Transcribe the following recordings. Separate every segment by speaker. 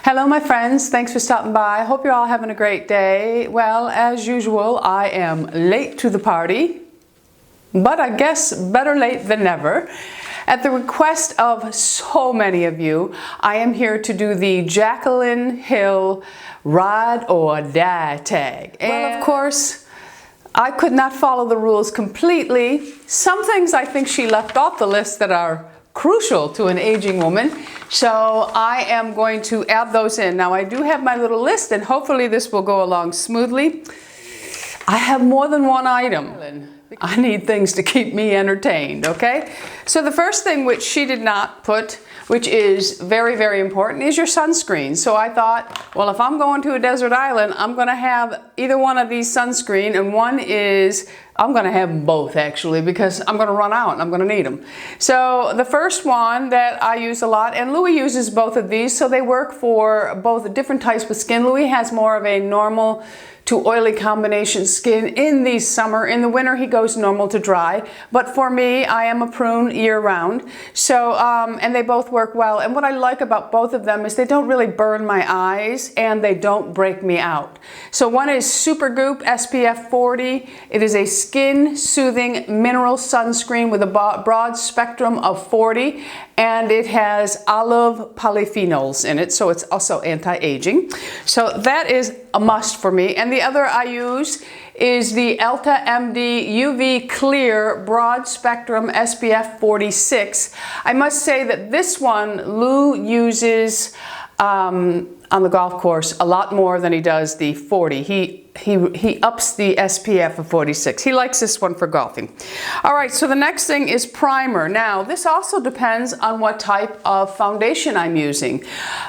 Speaker 1: Hello my friends, thanks for stopping by. I hope you're all having a great day. Well, as usual, I am late to the party, but I guess better late than never. At the request of so many of you, I am here to do the Jaclyn Hill Ride or Die tag. Well, of course, I could not follow the rules completely. Some things I think she left off the list that are crucial to an aging woman. So I am going to add those in. Now I do have my little list and hopefully this will go along smoothly. I have more than one item. I need things to keep me entertained, okay? So the first thing which she did not put, which is very, very important, is your sunscreen. So I thought, well, if I'm going to a desert island, I'm gonna have either one of these sunscreen, and one is, I'm gonna have both actually, because I'm gonna run out and I'm gonna need them. So the first one that I use a lot, and Louis uses both of these, so they work for both different types of skin. Louis has more of a normal to oily combination skin in the summer. In the winter, he goes normal to dry. But for me, I am a prune year round. So, and they both work well. And what I like about both of them is they don't really burn my eyes and they don't break me out. So one is SuperGoop SPF 40. It is a skin soothing mineral sunscreen with a broad spectrum of 40. And it has olive polyphenols in it, so it's also anti-aging. So that is a must for me. And the other I use is the Ulta MD UV Clear Broad Spectrum SPF 46. I must say that this one Lou uses on the golf course a lot more than he does the 40. He ups the SPF of 46. He likes this one for golfing. All right, so the next thing is primer. Now, this also depends on what type of foundation I'm using.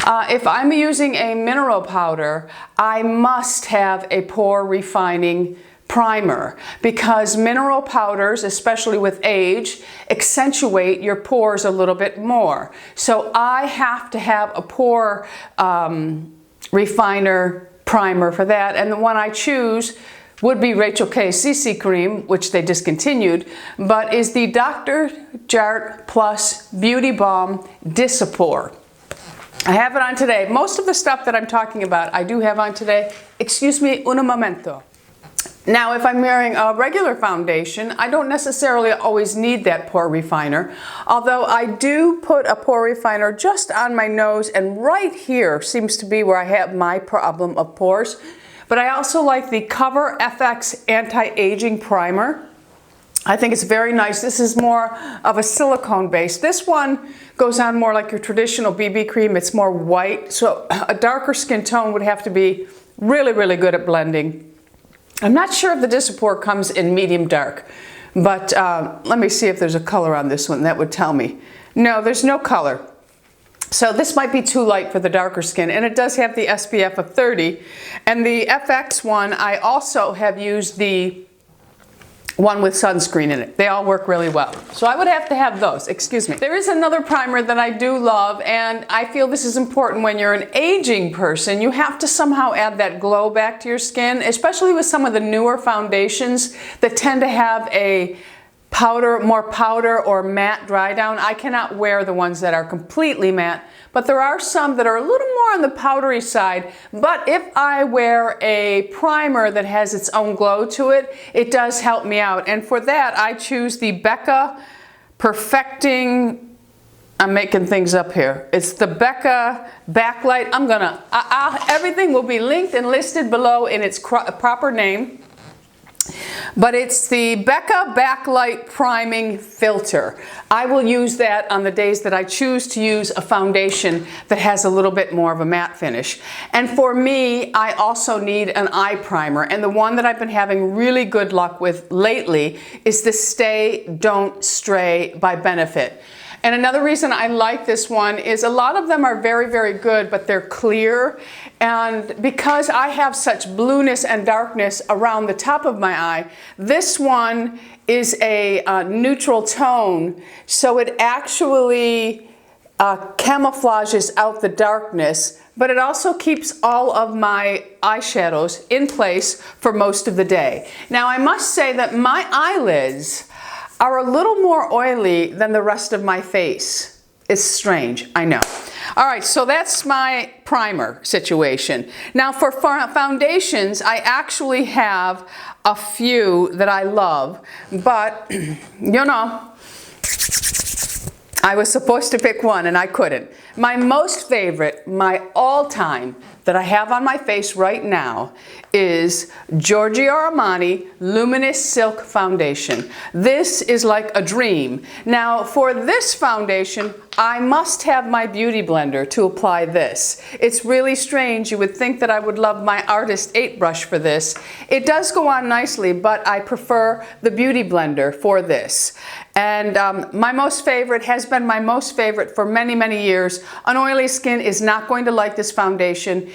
Speaker 1: If I'm using a mineral powder, I must have a pore refining primer, because mineral powders, especially with age, accentuate your pores a little bit more. So I have to have a pore refiner primer for that, and the one I choose would be Rachel K CC cream, which they discontinued, but is the Dr. Jart Plus Beauty Balm Dis-A-Pore. I have it on today. Most of the stuff that I'm talking about I do have on today. Excuse me un momento. Now, if I'm wearing a regular foundation, I don't necessarily always need that pore refiner, although I do put a pore refiner just on my nose, and right here seems to be where I have my problem of pores. But I also like the Cover FX Anti-Aging Primer. I think it's very nice. This is more of a silicone base. This one goes on more like your traditional BB cream. It's more white, so a darker skin tone would have to be really, really good at blending. I'm not sure if the Dis-A-Pore comes in medium dark, but let me see if there's a color on this one. That would tell me. No, there's no color. So this might be too light for the darker skin, and it does have the SPF of 30. And the FX one, I also have used the one with sunscreen in it. They all work really well. So I would have to have those, excuse me. There is another primer that I do love, and I feel this is important when you're an aging person. You have to somehow add that glow back to your skin, especially with some of the newer foundations that tend to have a more powder or matte dry down. I cannot wear the ones that are completely matte, but there are some that are a little more on the powdery side. But if I wear a primer that has its own glow to it, it does help me out. And for that, I choose the Becca Perfecting, I'm making things up here. It's the Becca Backlight. Everything will be linked and listed below in its proper name. But it's the Becca Backlight Priming Filter. I will use that on the days that I choose to use a foundation that has a little bit more of a matte finish. And for me, I also need an eye primer. And the one that I've been having really good luck with lately is the Stay Don't Stray by Benefit. And another reason I like this one is a lot of them are very, very good, but they're clear. And because I have such blueness and darkness around the top of my eye, this one is a neutral tone. So it actually camouflages out the darkness, but it also keeps all of my eyeshadows in place for most of the day. Now, I must say that my eyelids are a little more oily than the rest of my face. It's strange, I know. All right, so that's my primer situation. Now for foundations, I actually have a few that I love, but you know, I was supposed to pick one and I couldn't. My most favorite, my all-time that I have on my face right now is GIorgio Armani Luminous Silk Foundation. This is like a dream. Now for this foundation, I must have my beauty blender to apply this. It's really strange. You would think that I would love my Artist 8 brush for this. It does go on nicely, but I prefer the beauty blender for this. And my most favorite has been my most favorite for many, many years. An oily skin is not going to like this foundation.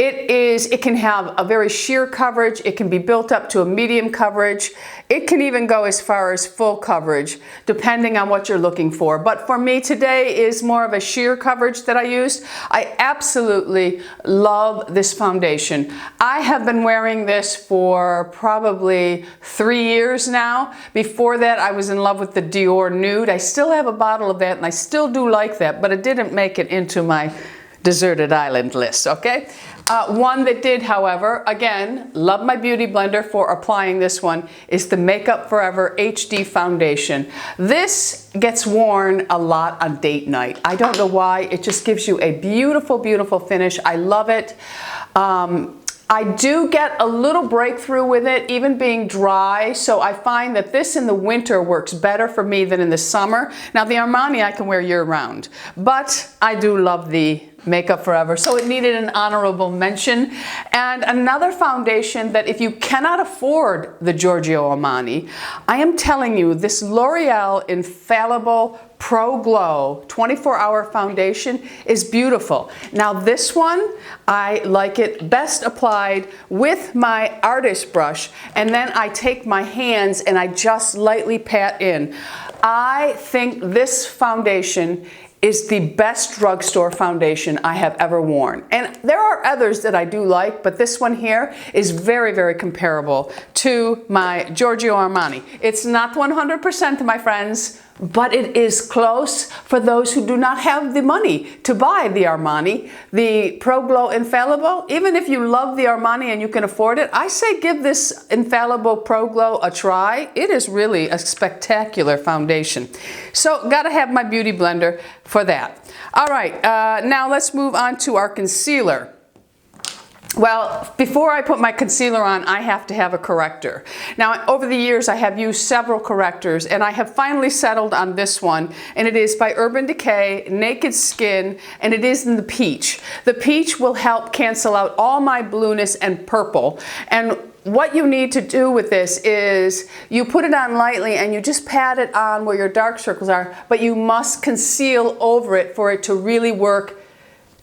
Speaker 1: It can have a very sheer coverage. It can be built up to a medium coverage. It can even go as far as full coverage, depending on what you're looking for. But for me, today is more of a sheer coverage that I used. I absolutely love this foundation. I have been wearing this for probably 3 years now. Before that, I was in love with the Dior Nude. I still have a bottle of that, and I still do like that, but it didn't make it into my deserted island list, okay? One that did, however, again, love my beauty blender for applying this one, is the Makeup Forever HD Foundation. This gets worn a lot on date night. I don't know why, it just gives you a beautiful, beautiful finish. I love it. I do get a little breakthrough with it, even being dry, so I find that this in the winter works better for me than in the summer. Now the Armani I can wear year round, but I do love the Makeup Forever, so it needed an honorable mention. And another foundation that if you cannot afford the GIorgio Armani, I am telling you, this L'Oreal Infallible Pro Glow 24-hour foundation is beautiful. Now this one, I like it best applied with my artist brush, and then I take my hands and I just lightly pat in. I think this foundation is the best drugstore foundation I have ever worn. And there are others that I do like, but this one here is very, very comparable to my GIorgio Armani. It's not 100%, my friends, but it is close for those who do not have the money to buy the Armani. The Pro Glow Infallible, even if you love the Armani and you can afford it, I say give this Infallible Pro Glow a try. It is really a spectacular foundation. So gotta have my beauty blender for that. All right, now let's move on to our concealer. Well, before I put my concealer on, I have to have a corrector. Now, over the years, I have used several correctors, and I have finally settled on this one, and it is by Urban Decay, Naked Skin, and it is in the peach. The peach will help cancel out all my blueness and purple, and what you need to do with this is you put it on lightly and you just pat it on where your dark circles are, but you must conceal over it for it to really work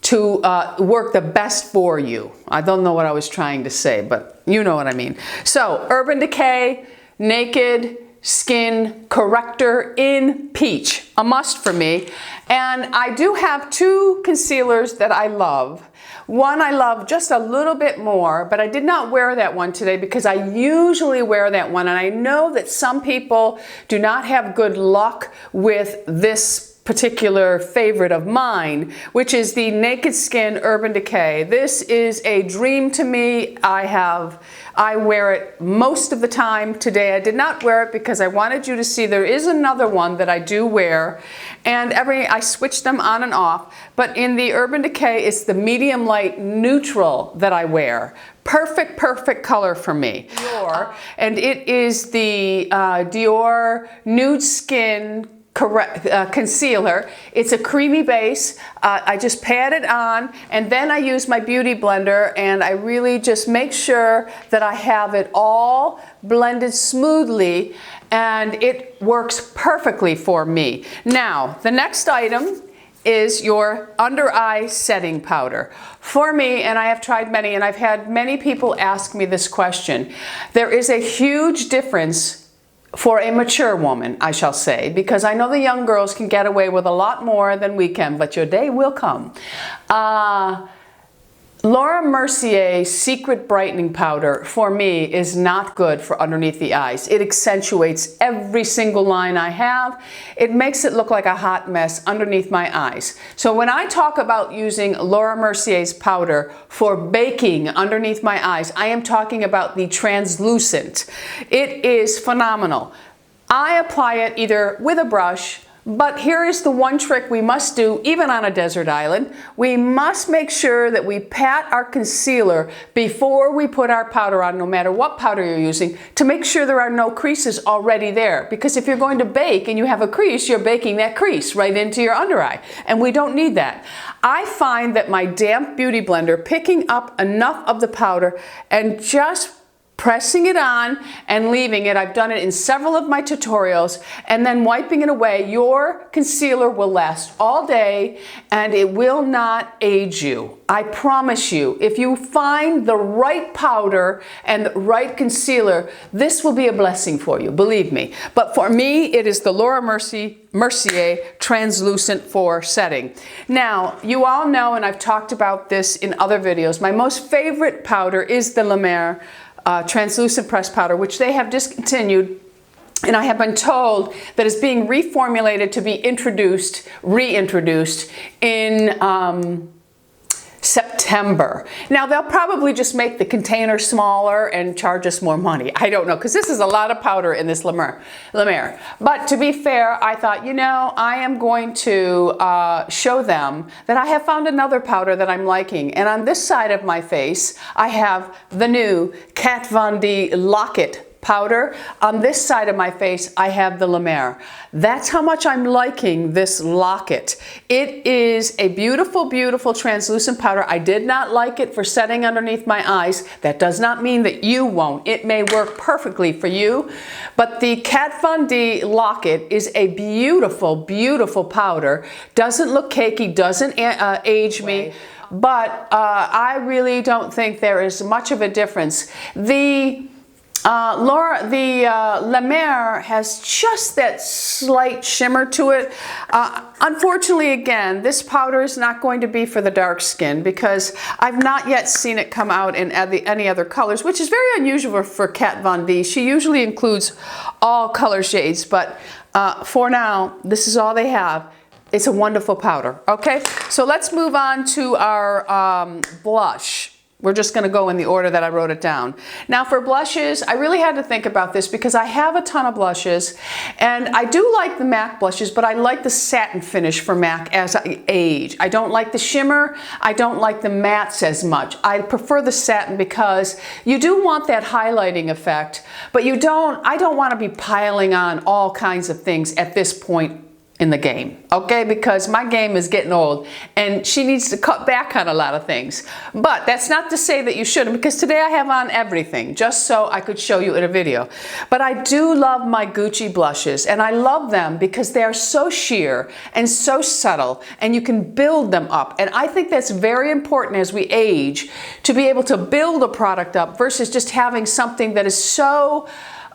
Speaker 1: the best for you. I don't know what I was trying to say, but you know what I mean. So, Urban Decay, Naked Skin Corrector in Peach, a must for me. And I do have two concealers that I love. One I love just a little bit more, but I did not wear that one today because I usually wear that one, and I know that some people do not have good luck with this particular favorite of mine, which is the Naked Skin Urban Decay. This is a dream to me. I wear it most of the time. Today I did not wear it because I wanted you to see there is another one that I do wear, and I switch them on and off, but in the Urban Decay it's the medium light neutral that I wear. Perfect, perfect color for me. Dior, and it is the Dior Nude Skin concealer. It's a creamy base. I just pat it on, and then I use my beauty blender, and I really just make sure that I have it all blended smoothly, and it works perfectly for me. Now, the next item is your under eye setting powder. For me, and I have tried many, and I've had many people ask me this question, there is a huge difference for a mature woman, I shall say, because I know the young girls can get away with a lot more than we can, but your day will come. Laura Mercier Secret Brightening Powder, for me, is not good for underneath the eyes. It accentuates every single line I have. It makes it look like a hot mess underneath my eyes. So when I talk about using Laura Mercier's powder for baking underneath my eyes, I am talking about the translucent. It is phenomenal. I apply it either with a brush, but here is the one trick we must do even on a desert island. We must make sure that we pat our concealer before we put our powder on, no matter what powder you're using, to make sure there are no creases already there. Because if you're going to bake and you have a crease, you're baking that crease right into your under eye, and we don't need that. I find that my damp beauty blender, picking up enough of the powder and just pressing it on and leaving it. I've done it in several of my tutorials, and then wiping it away. Your concealer will last all day and it will not age you. I promise you, if you find the right powder and the right concealer, this will be a blessing for you, believe me. But for me, it is the Laura Mercier Translucent 4 setting. Now, you all know, and I've talked about this in other videos, my most favorite powder is the Luminous translucent pressed powder, which they have discontinued, and I have been told that it's being reformulated to be reintroduced in September. Now they'll probably just make the container smaller and charge us more money. I don't know, because this is a lot of powder in this Luminous. But to be fair, I thought, you know, I am going to show them that I have found another powder that I'm liking. And on this side of my face, I have the new Kat Von D Lock-It powder. On this side of my face, I have the Luminous. That's how much I'm liking this Lock-It. It is a beautiful, beautiful translucent powder. I did not like it for setting underneath my eyes. That does not mean that you won't. It may work perfectly for you, but the Kat Von D Lock-It is a beautiful, beautiful powder. Doesn't look cakey, doesn't age me. But I really don't think there is much of a difference. The Luminous has just that slight shimmer to it. Unfortunately, again, this powder is not going to be for the dark skin, because I've not yet seen it come out in any other colors, which is very unusual for Kat Von D. She usually includes all color shades, but for now, this is all they have. It's a wonderful powder. Okay, so let's move on to our blush. We're just going to go in the order that I wrote it down. Now for blushes, I really had to think about this because I have a ton of blushes, and I do like the MAC blushes, but I like the satin finish for MAC as I age. I don't like the shimmer. I don't like the mattes as much. I prefer the satin because you do want that highlighting effect, but I don't want to be piling on all kinds of things at this point in the game, okay? Because my game is getting old and she needs to cut back on a lot of things. But that's not to say that you shouldn't, because today I have on everything just so I could show you in a video. But I do love my Gucci blushes, and I love them because they are so sheer and so subtle, and you can build them up. And I think that's very important as we age, to be able to build a product up versus just having something that is so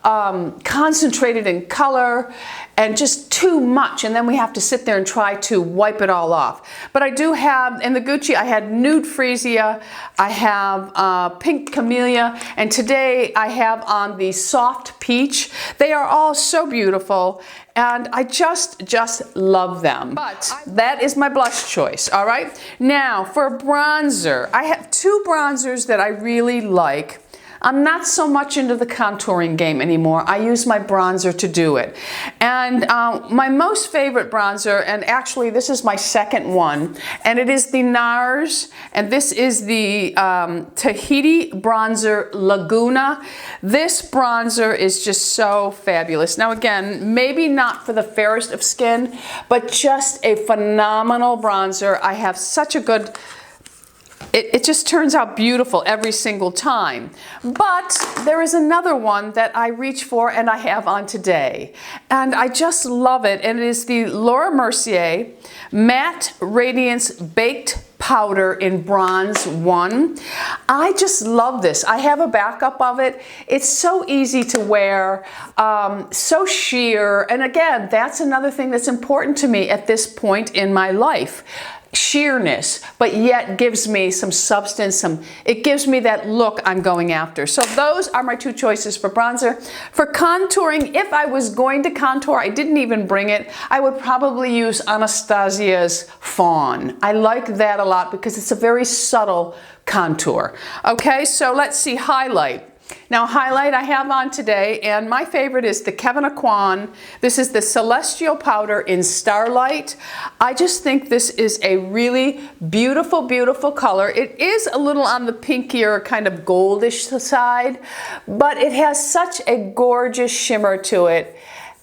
Speaker 1: concentrated in color and just too much, and then we have to sit there and try to wipe it all off. But I do have, in the Gucci, I had Nude Freesia, I have Pink Camelia, and today I have on the Soft Peach. They are all so beautiful, and I just love them. But that is my blush choice, all right? Now, for bronzer, I have two bronzers that I really like. I'm not so much into the contouring game anymore. I use my bronzer to do it. And my most favorite bronzer, and actually this is my second one, and it is the Nars, and this is the Tahiti bronzer Laguna. This bronzer is just so fabulous. Now again, maybe not for the fairest of skin, but just a phenomenal bronzer. I have such a good, it just turns out beautiful every single time. But there is another one that I reach for and I have on today. And I just love it. And it is the Laura Mercier Matte Radiance Baked Powder in Bronze 1. I just love this. I have a backup of it. It's so easy to wear, so sheer. And again, that's another thing that's important to me at this point in my life. sheerness, but yet gives me some substance, it gives me that look I'm going after. So those are my two choices for bronzer. For contouring, if I was going to contour, I didn't even bring it, I would probably use Anastasia's Fawn. I like that a lot because it's a very subtle contour. Okay, so let's see highlight. Now highlight I have on today, and my favorite is the Kevin Aquan. This is the Celestial Powder in Starlight. I just think this is a really beautiful, beautiful color. It is a little on the pinkier, kind of goldish side, but it has such a gorgeous shimmer to it.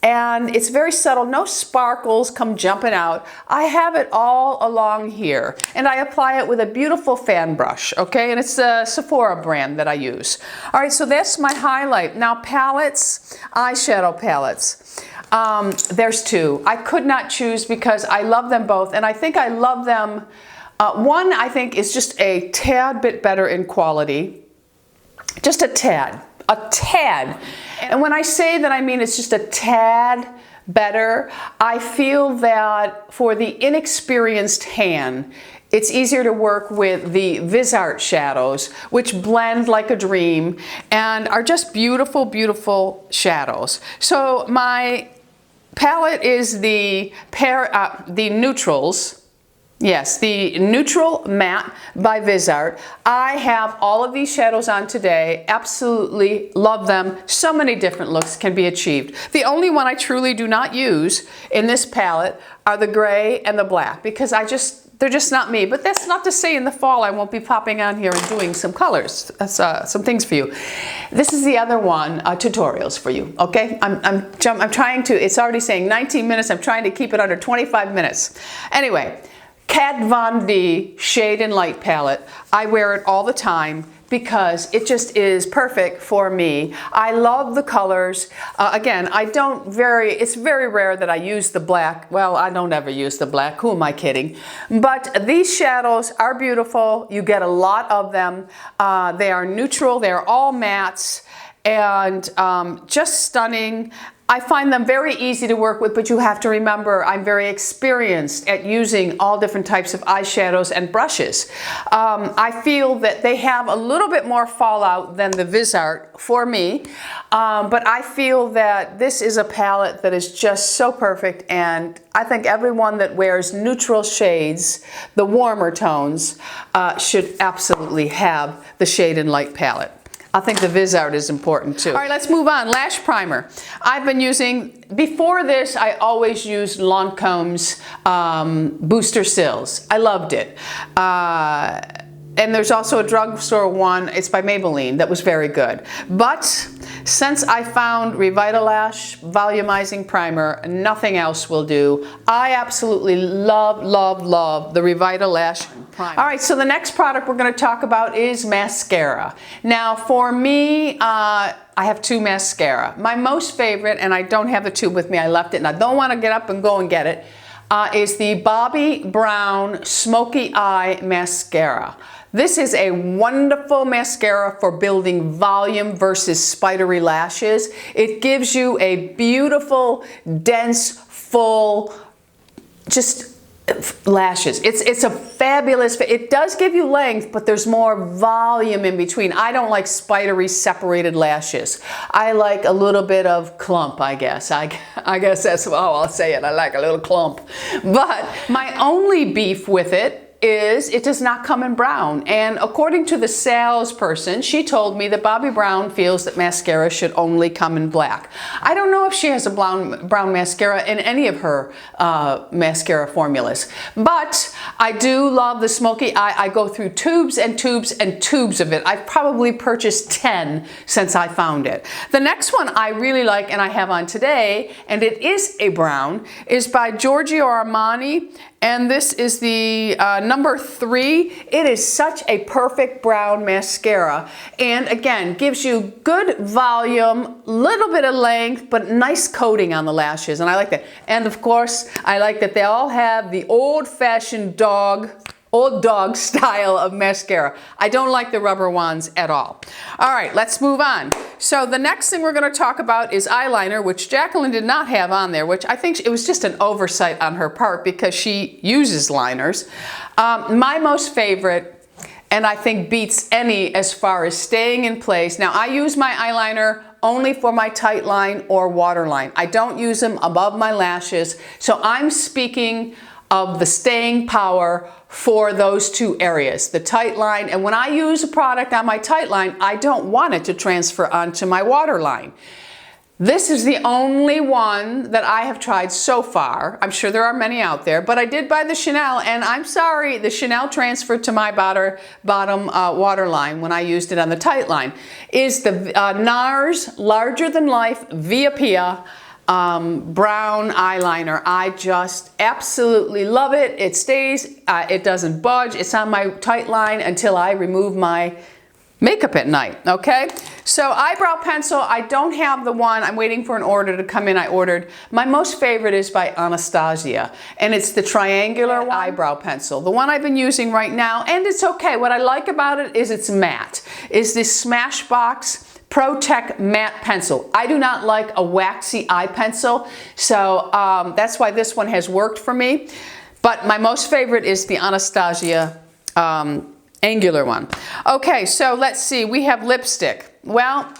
Speaker 1: And it's very subtle, no sparkles come jumping out. I have it all along here, and I apply it with a beautiful fan brush, okay? And it's the Sephora brand that I use. All right, so that's my highlight. Now palettes, eyeshadow palettes. There's two. I could not choose because I love them both, and I think I love them. One I think is just a tad bit better in quality, just a tad. A tad. And when I say that, I mean it's just a tad better. I feel that for the inexperienced hand, it's easier to work with the Art shadows, which blend like a dream and are just beautiful, beautiful shadows. So my palette is the neutrals. Yes, the Neutral Matte by Art. I have all of these shadows on today. Absolutely love them. So many different looks can be achieved. The only one I truly do not use in this palette are the gray and the black because they're just not me. But that's not to say in the fall I won't be popping on here and doing some colors. That's some things for you. This is the other one, tutorials for you, okay? I'm trying to, it's already saying 19 minutes. I'm trying to keep it under 25 minutes. Anyway. Kat Von D Shade and Light palette. I wear it all the time because it just is perfect for me. I love the colors. Again, it's very rare that I use the black. Well, I don't ever use the black. Who am I kidding? But these shadows are beautiful. You get a lot of them. They are neutral. They're all mattes and just stunning. I find them very easy to work with, but you have to remember I'm very experienced at using all different types of eyeshadows and brushes. I feel that they have a little bit more fallout than the Art for me, but I feel that this is a palette that is just so perfect, and I think everyone that wears neutral shades, the warmer tones, should absolutely have the Shade and Light palette. I think the Art is important too. All right, let's move on. Lash primer. I've been using, before this, I always used Lancome's Booster Sills. I loved it. And there's also a drugstore one, it's by Maybelline, that was very good. But since I found Revitalash Volumizing Primer, nothing else will do. I absolutely love, love, love the Revitalash Primer. All right, so the next product we're going to talk about is mascara. Now for me, I have two mascara. My most favorite, and I don't have the tube with me, I left it and I don't want to get up and go and get it, is the Bobbi Brown Smoky Eye Mascara. This is a wonderful mascara for building volume versus spidery lashes. It gives you a beautiful, dense, full, just lashes. It's a fabulous, it does give you length, but there's more volume in between. I don't like spidery separated lashes. I like a little bit of clump, I guess. I guess that's how I'll say it. I like a little clump. But my only beef with it is it does not come in brown, and according to the salesperson, she told me that Bobbi Brown feels that mascara should only come in black. I don't know if she has a brown mascara in any of her mascara formulas, but I do love the Smoky Eye. I go through tubes and tubes and tubes of it. I've probably purchased 10 since I found it. The next one I really like and I have on today, and it is a brown, is by Giorgio Armani. And this is the number 3. It is such a perfect brown mascara. And again, gives you good volume, little bit of length, but nice coating on the lashes. And I like that. And of course, I like that they all have the old-fashioned dog old dog style of mascara. I don't like the rubber ones at all. All right, let's move on. So the next thing we're going to talk about is eyeliner, which Jaclyn did not have on there, which I think it was just an oversight on her part because she uses liners. My most favorite, and I think beats any as far as staying in place. Now I use my eyeliner only for my tight line or waterline. I don't use them above my lashes. So I'm speaking of the staying power for those two areas, the tight line. And when I use a product on my tight line, I don't want it to transfer onto my waterline. This is the only one that I have tried so far. I'm sure there are many out there, but I did buy the Chanel, and I'm sorry, the Chanel transferred to my bottom waterline when I used it on the tight line. Is the Nars Larger Than Life Via Pia brown eyeliner. I just absolutely love it. It stays, it doesn't budge. It's on my tight line until I remove my makeup at night, okay? So eyebrow pencil, I don't have the one. I'm waiting for an order to come in. I ordered. My most favorite is by Anastasia, and it's the triangular eyebrow pencil, the one I've been using right now, and it's okay. What I like about it is it's matte. Is this Smashbox Pro Tech matte pencil. I do not like a waxy eye pencil, so that's why this one has worked for me. But my most favorite is the Anastasia angular one. Okay, so let's see. We have lipstick. Well,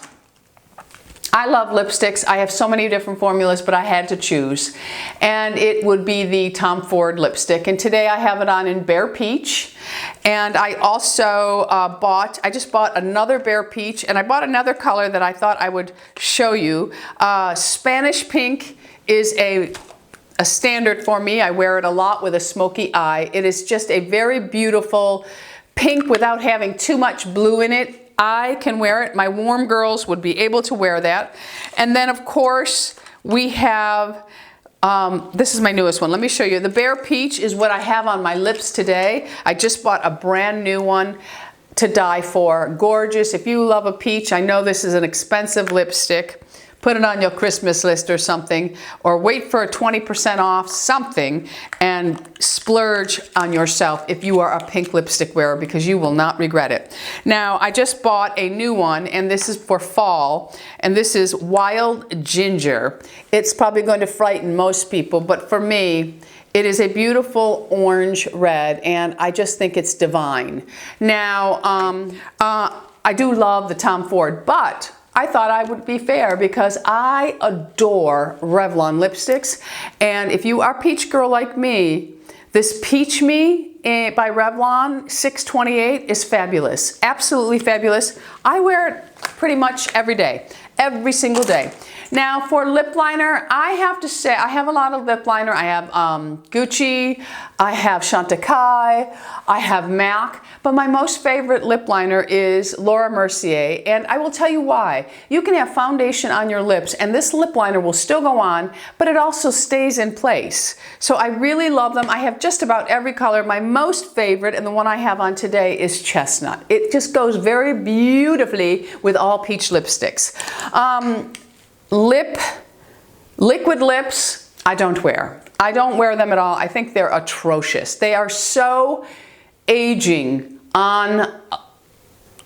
Speaker 1: I love lipsticks. I have so many different formulas, but I had to choose. And it would be the Tom Ford lipstick. And today I have it on in Bare Peach. And I also I just bought another Bare Peach, and I bought another color that I thought I would show you. Spanish Pink is a standard for me. I wear it a lot with a smoky eye. It is just a very beautiful pink without having too much blue in it. I can wear it. My warm girls would be able to wear that. And then of course we have, this is my newest one. Let me show you. The Bare Peach is what I have on my lips today. I just bought a brand new one to die for. Gorgeous. If you love a peach, I know this is an expensive lipstick. Put it on your Christmas list or something, or wait for a 20% off something and splurge on yourself if you are a pink lipstick wearer, because you will not regret it. Now, I just bought a new one, and this is for fall, and this is Wild Ginger. It's probably going to frighten most people, but for me, it is a beautiful orange red, and I just think it's divine. Now, I do love the Tom Ford, but I thought I would be fair because I adore Revlon lipsticks. And if you are a peach girl like me, this Peach Me by Revlon 628 is fabulous. Absolutely fabulous. I wear it pretty much every day, every single day. Now for lip liner, I have to say, I have a lot of lip liner. I have Gucci, I have Chantecaille, I have MAC, but my most favorite lip liner is Laura Mercier, and I will tell you why. You can have foundation on your lips, and this lip liner will still go on, but it also stays in place. So I really love them. I have just about every color. My most favorite, and the one I have on today, is Chestnut. It just goes very beautifully with all peach lipsticks. Liquid lips, I don't wear. I don't wear them at all. I think they're atrocious. They are so aging on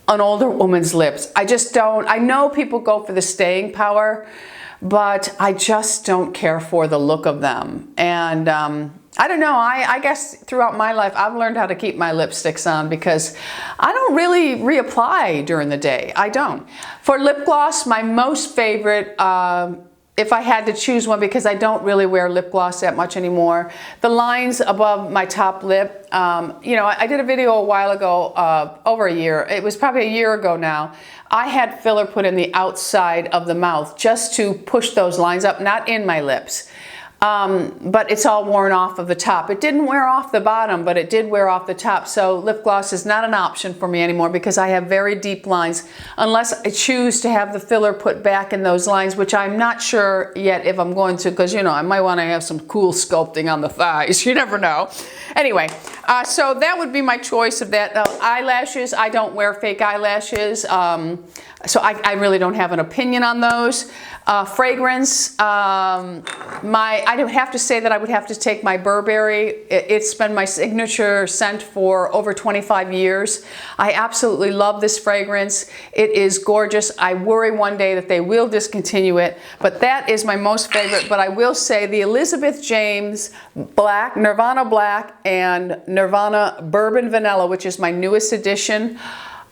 Speaker 1: an older woman's lips. I just don't. I know people go for the staying power, but I just don't care for the look of them. And I don't know, I guess throughout my life I've learned how to keep my lipsticks on because I don't really reapply during the day. I don't. For lip gloss, my most favorite, if I had to choose one, because I don't really wear lip gloss that much anymore, the lines above my top lip, you know, I did a video a while ago, over a year, it was probably a year ago now. I had filler put in the outside of the mouth just to push those lines up, not in my lips. But it's all worn off of the top. It didn't wear off the bottom, but it did wear off the top. So lip gloss is not an option for me anymore because I have very deep lines, unless I choose to have the filler put back in those lines, which I'm not sure yet if I'm going to, because, you know, I might want to have some cool sculpting on the thighs. You never know. Anyway, so that would be my choice of that. Eyelashes, I don't wear fake eyelashes. So I really don't have an opinion on those. Fragrance, my I would have to say that I would have to take my Burberry. It's been my signature scent for over 25 years. I absolutely love this fragrance. It is gorgeous. I worry one day that they will discontinue it, but that is my most favorite. But I will say the Elizabeth James Black, Nirvana Black, and Nirvana Bourbon Vanilla, which is my newest edition.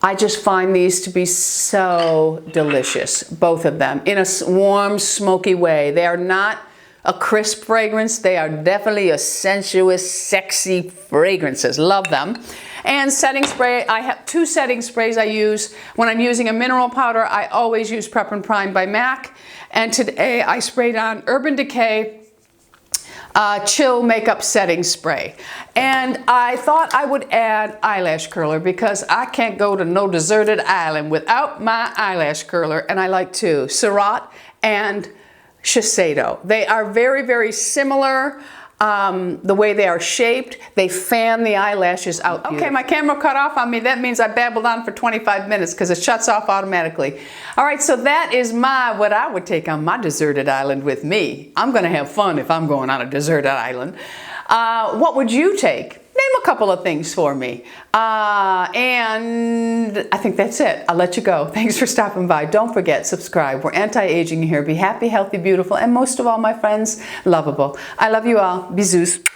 Speaker 1: I just find these to be so delicious, both of them, in a warm, smoky way. They are not a crisp fragrance. They are definitely a sensuous, sexy fragrances. Love them. And setting spray, I have 2 setting sprays I use. When I'm using a mineral powder, I always use Prep and Prime by MAC. And today I sprayed on Urban Decay Chill Makeup Setting Spray. And I thought I would add eyelash curler because I can't go to no deserted island without my eyelash curler. And I like 2, Surratt and Shiseido. They are very, very similar. The way they are shaped, they fan the eyelashes out beautifully. Okay, my camera cut off on me. That means I babbled on for 25 minutes because it shuts off automatically. All right, so that is what I would take on my deserted island with me. I'm gonna have fun if I'm going on a deserted island. What would you take? Name a couple of things for me. And I think that's it. I'll let you go. Thanks for stopping by. Don't forget, subscribe. We're anti-aging here. Be happy, healthy, beautiful, and most of all, my friends, lovable. I love you all. Bisous.